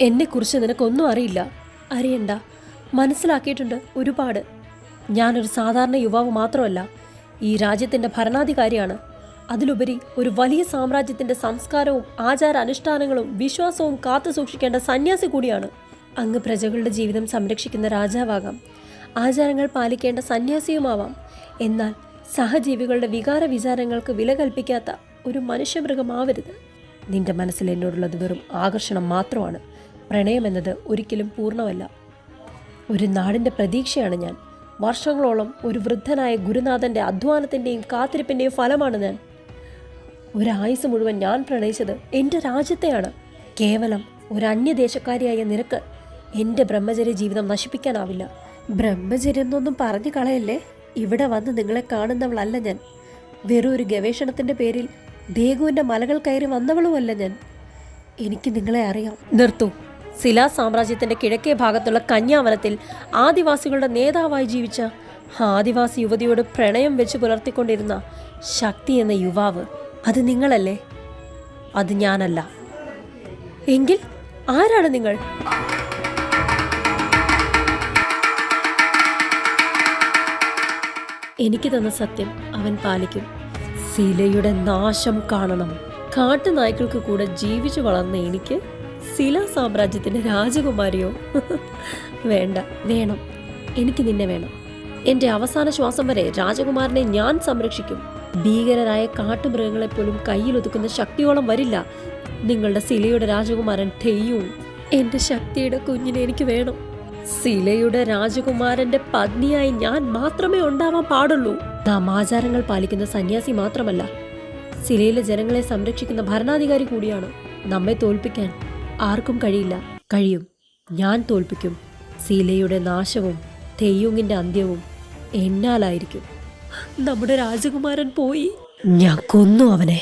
എന്നെക്കുറിച്ച് നിനക്കൊന്നും അറിയില്ല. അറിയണ്ട. മനസ്സിലാക്കിയിട്ടുണ്ട് ഒരുപാട്. ഞാനൊരു സാധാരണ യുവാവ് മാത്രമല്ല, ഈ രാജ്യത്തിൻ്റെ ഭരണാധികാരിയാണ്. അതിലുപരി ഒരു വലിയ സാമ്രാജ്യത്തിൻ്റെ സംസ്കാരവും ആചാരാനുഷ്ഠാനങ്ങളും വിശ്വാസവും കാത്തു സൂക്ഷിക്കേണ്ട സന്യാസി കൂടിയാണ്. അങ്ങ് പ്രജകളുടെ ജീവിതം സംരക്ഷിക്കുന്ന രാജാവാകാം, ആചാരങ്ങൾ പാലിക്കേണ്ട സന്യാസിയുമാവാം. എന്നാൽ സഹജീവികളുടെ വികാര വിചാരങ്ങൾക്ക് വില കൽപ്പിക്കാത്ത ഒരു മനുഷ്യമൃഗമാവരുത്. നിന്റെ മനസ്സിൽ എന്നോടുള്ളത് വെറും ആകർഷണം മാത്രമാണ്. പ്രണയമെന്നത് ഒരിക്കലും പൂർണ്ണമല്ല. ഒരു നാടിൻ്റെ പ്രതീക്ഷയാണ് ഞാൻ. വർഷങ്ങളോളം ഒരു വൃദ്ധനായ ഗുരുനാഥൻ്റെ അധ്വാനത്തിൻ്റെയും കാത്തിരിപ്പിൻ്റെയും ഫലമാണ് ഞാൻ. ഒരായുസ് മുഴുവൻ ഞാൻ പ്രണയിച്ചത് എൻ്റെ രാജ്യത്തെയാണ്. കേവലം ഒരു അന്യദേശക്കാരിയായ നിനക്ക് എൻ്റെ ബ്രഹ്മചര്യ ജീവിതം നശിപ്പിക്കാനാവില്ല. ബ്രഹ്മചര്യം എന്നൊന്നും പറഞ്ഞു കളയല്ലേ. ഇവിടെ വന്ന് നിങ്ങളെ കാണുന്നവളല്ല ഞാൻ. വെറും ഒരു ഗവേഷണത്തിൻ്റെ പേരിൽ ദേഗുവിൻ്റെ മലകൾ കയറി വന്നവളുമല്ല ഞാൻ. എനിക്ക് നിങ്ങളെ അറിയാം. നിർത്തൂ. സിലാ സാമ്രാജ്യത്തിൻ്റെ കിഴക്കേ ഭാഗത്തുള്ള കന്യാവനത്തിൽ ആദിവാസികളുടെ നേതാവായി ജീവിച്ച ആദിവാസി യുവതിയോട് പ്രണയം വെച്ച് പുലർത്തിക്കൊണ്ടിരുന്ന ശക്തി എന്ന യുവാവ്, അത് നിങ്ങളല്ലേ? അത് ഞാനല്ല. എങ്കിൽ ആരാണ് നിങ്ങൾ? എനിക്ക് തന്ന സത്യം അവൻ പാലിക്കും. സിലയുടെ നാശം കാണണം. കാട്ടുനായ്ക്കൾക്ക് കൂടെ ജീവിച്ചു വളർന്ന എനിക്ക് സില സാമ്രാജ്യത്തിൻ്റെ രാജകുമാരിയോ? വേണ്ട. വേണം. എനിക്ക് നിന്നെ വേണം. എൻ്റെ അവസാന ശ്വാസം വരെ രാജകുമാരനെ ഞാൻ സംരക്ഷിക്കും. ഭീകരരായ കാട്ടുമൃഗങ്ങളെപ്പോലും കയ്യിലൊതുക്കുന്ന ശക്തിയോളം വരില്ല നിങ്ങളുടെ സിലയുടെ രാജകുമാരൻ തെയ്യൂ. എൻ്റെ ശക്തിയുടെ കുഞ്ഞിനെ എനിക്ക് വേണം. സിലയുടെ രാജകുമാരന്റെ പത്നിയായി ഞാൻ മാത്രമേ ഉണ്ടാവാൻ പാടുള്ളൂ. നാം ആചാരങ്ങൾ പാലിക്കുന്ന സന്യാസി മാത്രമല്ല, സിലയിലെ ജനങ്ങളെ സംരക്ഷിക്കുന്ന ഭരണാധികാരി കൂടിയാണ്. നമ്മെ തോൽപ്പിക്കാൻ ആർക്കും കഴിയില്ല. കഴിയും. ഞാൻ തോൽപ്പിക്കും. സിലയുടെ നാശവും തെയ്യുങ്ങിന്റെ അന്ത്യവും എന്നാലായിരിക്കും. നമ്മുടെ രാജകുമാരൻ പോയി. ഞാൻ കൊന്നു അവനെ.